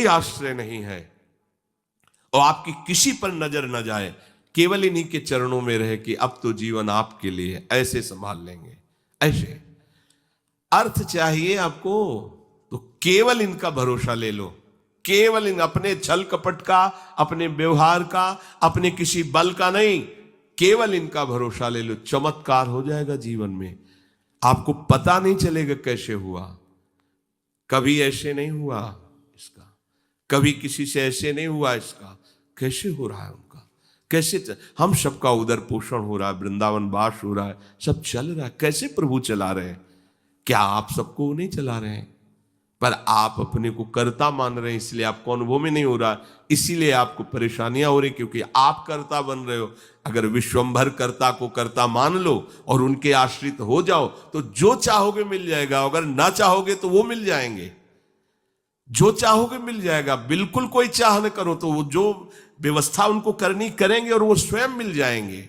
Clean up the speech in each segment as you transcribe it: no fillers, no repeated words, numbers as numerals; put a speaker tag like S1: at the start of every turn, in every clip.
S1: कोई आश्रय नहीं है और आपकी किसी पर नजर न जाए, केवल इन्हीं के चरणों में रहे कि अब तो जीवन आपके लिए, ऐसे संभाल लेंगे। ऐसे अर्थ चाहिए आपको तो केवल इनका भरोसा ले लो, केवल इन अपने छल कपट का, अपने व्यवहार का, अपने किसी बल का नहीं, केवल इनका भरोसा ले लो। चमत्कार हो जाएगा जीवन में, आपको पता नहीं चलेगा कैसे हुआ। कभी ऐसे नहीं हुआ इसका, कभी किसी से ऐसे नहीं हुआ इसका, कैसे हो रहा है उनका, कैसे हम सबका उदर पोषण हो रहा है, वृंदावन वास हो रहा है, सब चल रहा है। कैसे प्रभु चला रहे हैं? क्या आप सबको नहीं चला रहे हैं? पर आप अपने को कर्ता मान रहे हैं, इसलिए आपको अनुभव में नहीं हो रहा, इसीलिए आपको परेशानियां हो रही, क्योंकि आप कर्ता बन रहे हो। अगर विश्वंभर कर्ता को कर्ता मान लो और उनके आश्रित हो जाओ तो जो चाहोगे मिल जाएगा, अगर ना चाहोगे तो वो मिल जाएंगे। जो चाहोगे मिल जाएगा, बिल्कुल कोई चाह न करो तो वो जो व्यवस्था उनको करनी करेंगे और वो स्वयं मिल जाएंगे।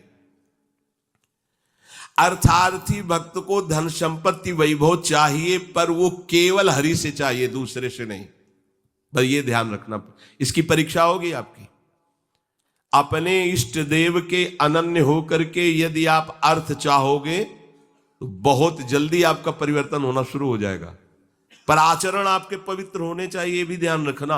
S1: अर्थार्थी भक्त को धन संपत्ति वैभव चाहिए, पर वो केवल हरि से चाहिए, दूसरे से नहीं। पर ये ध्यान रखना, इसकी परीक्षा होगी आपकी। अपने इष्ट देव के अनन्य होकर के यदि आप अर्थ चाहोगे तो बहुत जल्दी आपका परिवर्तन होना शुरू हो जाएगा। पर आचरण आपके पवित्र होने चाहिए, भी ध्यान रखना।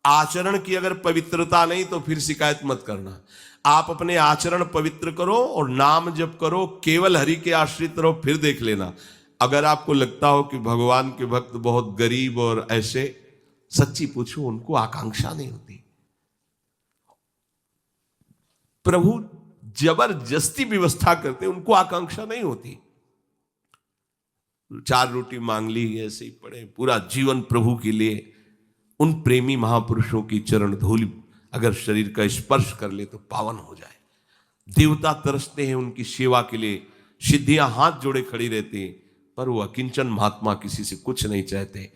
S1: आचरण की अगर पवित्रता नहीं तो फिर शिकायत मत करना। आप अपने आचरण पवित्र करो और नाम जप करो, केवल हरि के आश्रित रहो, फिर देख लेना। अगर आपको लगता हो कि भगवान के भक्त बहुत गरीब और ऐसे, सच्ची पूछो, उनको आकांक्षा नहीं होती। प्रभु जबरदस्ती व्यवस्था करते, उनको आकांक्षा नहीं होती। 4 रोटी मांग ली, ऐसे ही पड़े, पूरा जीवन प्रभु के लिए। उन प्रेमी महापुरुषों की चरण धूलि अगर शरीर का स्पर्श कर ले तो पावन हो जाए। देवता तरसते हैं उनकी सेवा के लिए, सिद्धियां हाथ जोड़े खड़ी रहती हैं, पर वो अकिंचन महात्मा किसी से कुछ नहीं चाहते।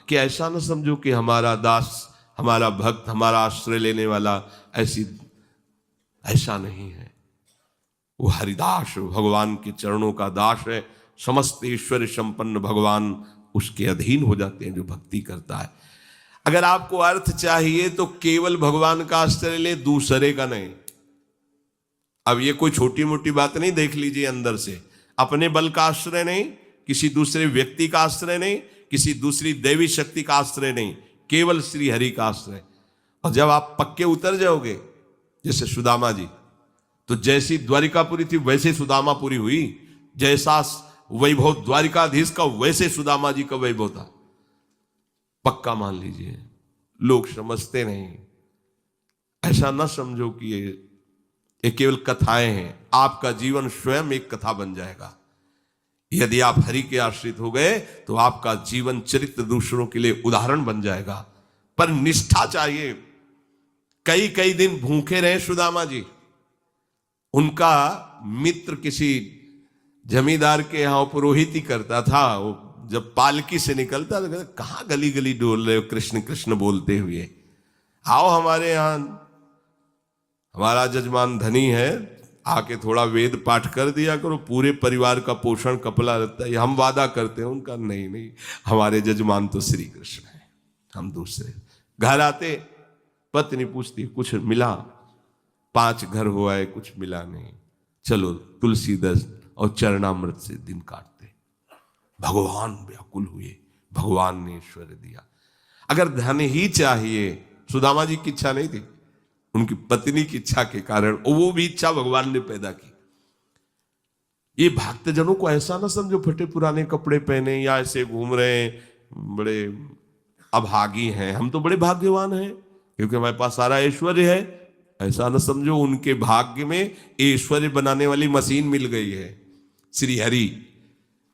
S1: कि ऐसा न समझो कि हमारा दास, हमारा भक्त, हमारा आश्रय लेने वाला ऐसा नहीं है। वो हरिदास, भगवान के चरणों का दास है। समस्त ऐश्वर्य संपन्न भगवान उसके अधीन हो जाते हैं जो भक्ति करता है। अगर आपको अर्थ चाहिए तो केवल भगवान का आश्रय ले, दूसरे का नहीं। अब ये कोई छोटी मोटी बात नहीं, देख लीजिए अंदर से। अपने बल का आश्रय नहीं, किसी दूसरे व्यक्ति का आश्रय नहीं, किसी दूसरी देवी शक्ति का आश्रय नहीं, केवल श्री हरि का आश्रय। और जब आप पक्के उतर जाओगे, जैसे सुदामा जी, तो जैसी द्वारिकापुरी थी वैसे सुदामापुरी हुई। जैसा वैभव द्वारिकाधीश का वैसे सुदामा जी का वैभव था। पक्का मान लीजिए। लोग समझते नहीं, ऐसा ना समझो कि ये केवल कथाएं हैं। आपका जीवन स्वयं एक कथा बन जाएगा। यदि आप हरि के आश्रित हो गए तो आपका जीवन चरित्र दूसरों के लिए उदाहरण बन जाएगा। पर निष्ठा चाहिए। कई कई दिन भूखे रहे सुदामा जी। उनका मित्र किसी जमींदार के यहां पुरोहित ही करता था। वो जब पालकी से निकलता तो कहता, कहां गली गली डोल रहे हो कृष्ण कृष्ण बोलते हुए, आओ हमारे यहां, हमारा जजमान धनी है, आके थोड़ा वेद पाठ कर दिया करो, पूरे परिवार का पोषण कपला रहता है। हम वादा करते हैं। उनका नहीं, हमारे जजमान तो श्री कृष्ण है, हम दूसरे। घर आते पत्नी पूछती, कुछ मिला? 5 घर हो आए, कुछ मिला नहीं। चलो तुलसीदास और चरणामृत से दिन काटते। भगवान व्याकुल हुए, भगवान ने ऐश्वर्य दिया। अगर धन ही चाहिए, सुदामा जी की इच्छा नहीं थी, उनकी पत्नी की इच्छा के कारण, वो भी इच्छा भगवान ने पैदा की। ये भक्तजनों को ऐसा ना समझो फटे पुराने कपड़े पहने या ऐसे घूम रहे हैं, बड़े अभागी हैं। हम तो बड़े भाग्यवान हैं क्योंकि हमारे पास सारा ऐश्वर्य है। ऐसा ना समझो उनके भाग्य में ऐश्वर्य बनाने वाली मशीन मिल गई है, श्री हरि।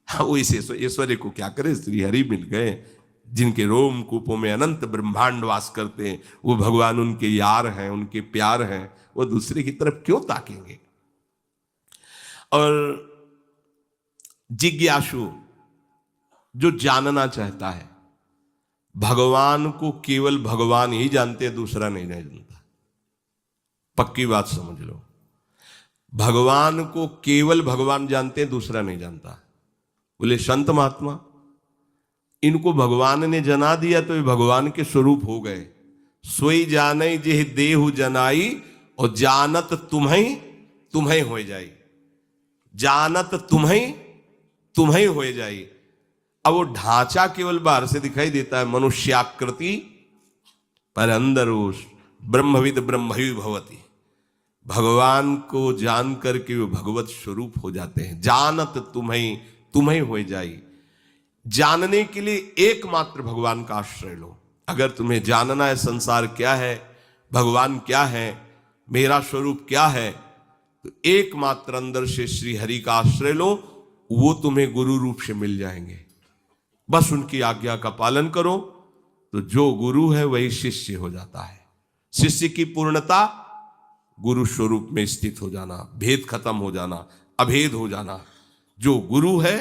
S1: वो इस ऐश्वर्य को क्या करे, श्री हरि मिल गए, जिनके रोम कूपों में अनंत ब्रह्मांड वास करते हैं। वो भगवान उनके यार हैं, उनके प्यार हैं। वो दूसरे की तरफ क्यों ताकेंगे? और जिज्ञासु, जो जानना चाहता है, भगवान को केवल भगवान ही जानते हैं, दूसरा नहीं जानता। पक्की बात समझ लो। भगवान को केवल भगवान जानते हैं, दूसरा नहीं जानता। बोले संत महात्मा, इनको भगवान ने जना दिया तो ये भगवान के स्वरूप हो गए। सोई जाने जेह देहु जनाई और जानत तुम्हें तुम्हें हो जाई, जानत तुम्हें तुम्हें हो जाई। अब वो ढांचा केवल बाहर से दिखाई देता है मनुष्याकृति, पर अंदर वो ब्रह्मविद ब्रह्मवि भवति, भगवान को जान करके वो भगवत स्वरूप हो जाते हैं। जानत तुम्हें तुम्हें हो जाई। जानने के लिए एकमात्र भगवान का आश्रय लो। अगर तुम्हें जानना है संसार क्या है, भगवान क्या है, मेरा स्वरूप क्या है, तो एकमात्र अंदर से श्री हरि का आश्रय लो, वो तुम्हें गुरु रूप से मिल जाएंगे। बस उनकी आज्ञा का पालन करो तो जो गुरु है वही शिष्य हो जाता है। शिष्य की पूर्णता गुरु स्वरूप में स्थित हो जाना, भेद खत्म हो जाना, अभेद हो जाना। जो गुरु है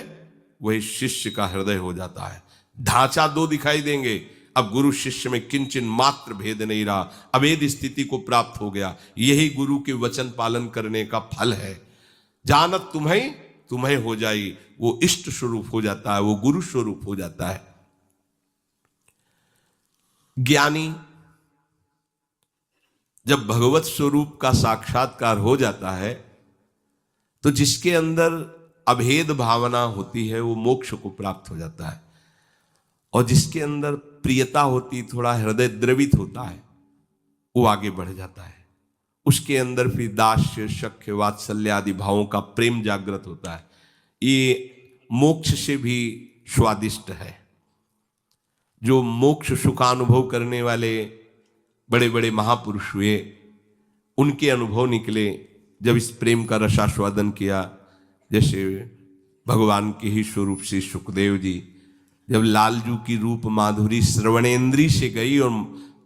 S1: वही शिष्य का हृदय हो जाता है। ढांचा दो दिखाई देंगे, अब गुरु शिष्य में किंचन मात्र भेद नहीं रहा, अभेद स्थिति को प्राप्त हो गया। यही गुरु के वचन पालन करने का फल है। जानत तुम्हें तुम्हें हो जाई, वो इष्ट स्वरूप हो जाता है, वो गुरु स्वरूप हो जाता है। ज्ञानी जब भगवत स्वरूप का साक्षात्कार हो जाता है तो जिसके अंदर अभेद भावना होती है वो मोक्ष को प्राप्त हो जाता है, और जिसके अंदर प्रियता होती, थोड़ा हृदय द्रवित होता है, वो आगे बढ़ जाता है। उसके अंदर फिर दास्य शक्य वात्सल्य आदि भावों का प्रेम जागृत होता है। ये मोक्ष से भी स्वादिष्ट है। जो मोक्ष सुखानुभव करने वाले बड़े बड़े महापुरुष हुए, उनके अनुभव निकले जब इस प्रेम का रसास्वादन किया। जैसे भगवान के ही स्वरूप से सुखदेव जी जब लालजू की रूप माधुरी श्रवणेन्द्री से गई, और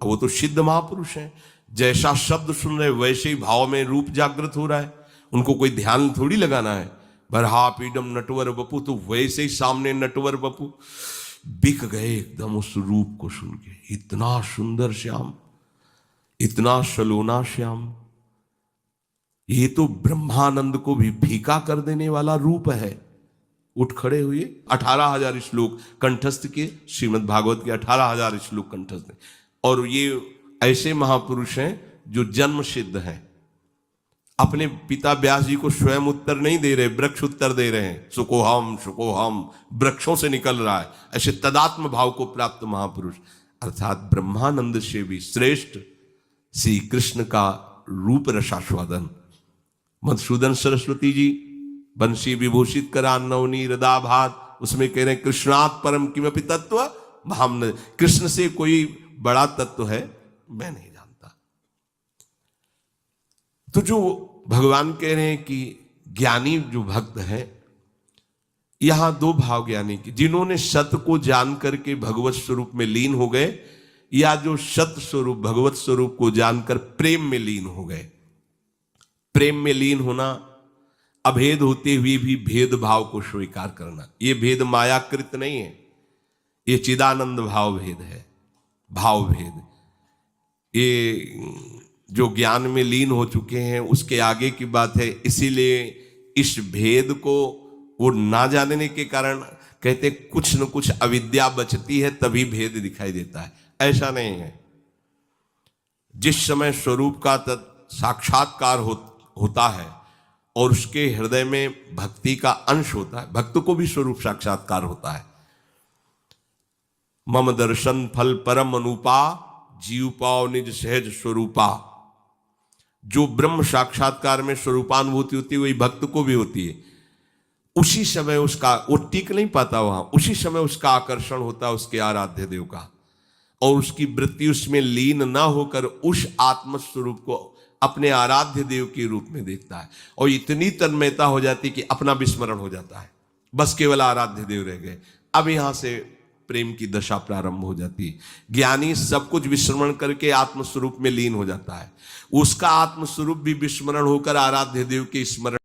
S1: वो तो सिद्ध महापुरुष हैं, जैसा शब्द सुन रहे वैसे ही भाव में रूप जागृत हो रहा है, उनको कोई ध्यान थोड़ी लगाना है। बरहा पीडम नटवर बपू, तो वैसे ही सामने नटवर बपू बिक गए एकदम उस रूप को सुन के। इतना सुंदर श्याम, इतना सलोना श्याम, ये तो ब्रह्मानंद को भी फीका कर देने वाला रूप है। उठ खड़े हुए, 18,000 श्लोक कंठस्थ किए, श्रीमद् भागवत के 18,000 श्लोक कंठस्थ हैं। और ये ऐसे महापुरुष हैं जो जन्म सिद्ध हैं। अपने पिता व्यास जी को स्वयं उत्तर नहीं दे रहे, वृक्ष उत्तर दे रहे हैं। सुकोहम सुकोहम, वृक्षों से निकल रहा है। ऐसे तदात्म भाव को प्राप्त महापुरुष, अर्थात ब्रह्मानंद से भी श्रेष्ठ श्री कृष्ण का रूप रसास्वादन। मधुसूदन सरस्वती जी बंसी विभूषित करा नवनी हृदाभात, उसमें कह रहे हैं कृष्णात् परम किमपि तत्व भाम, कृष्ण से कोई बड़ा तत्व है मैं नहीं जानता। तो जो भगवान कह रहे हैं कि ज्ञानी जो भक्त है, यहां दो भाव ज्ञानी की, जिन्होंने सत्य को जान करके भगवत स्वरूप में लीन हो गए, या जो सत्य स्वरूप भगवत स्वरूप को जानकर प्रेम में लीन हो गए। प्रेम में लीन होना, अभेद होते हुए भी भेद भाव को स्वीकार करना। ये भेद मायाकृत नहीं है, ये चिदानंद भाव भेद है, भाव भेद। ये जो ज्ञान में लीन हो चुके हैं उसके आगे की बात है। इसीलिए इस भेद को वो ना जानने के कारण कहते कुछ न कुछ अविद्या बचती है, तभी भेद दिखाई देता है। ऐसा नहीं है। जिस समय स्वरूप का साक्षात्कार होता है और उसके हृदय में भक्ति का अंश होता है, भक्त को भी स्वरूप साक्षात्कार होता है। मम दर्शन फल परम अनुपा, जीव पाओ निज सहज स्वरूपा। जो ब्रह्म साक्षात्कार में स्वरूपानुभूति होती है वही भक्त को भी होती है। उसी समय उसका, वो टिक नहीं पाता वहां, उसी समय उसका आकर्षण होता है उसके आराध्य देव का, और उसकी वृत्ति उसमें लीन ना होकर उस आत्मस्वरूप को अपने आराध्य देव के रूप में देखता है, और इतनी तन्मयता हो जाती कि अपना विस्मरण हो जाता है, बस केवल आराध्य देव रह गए। अब यहां से प्रेम की दशा प्रारंभ हो जाती है। ज्ञानी सब कुछ विस्मरण करके आत्मस्वरूप में लीन हो जाता है, उसका आत्मस्वरूप भी विस्मरण होकर आराध्य देव के स्मरण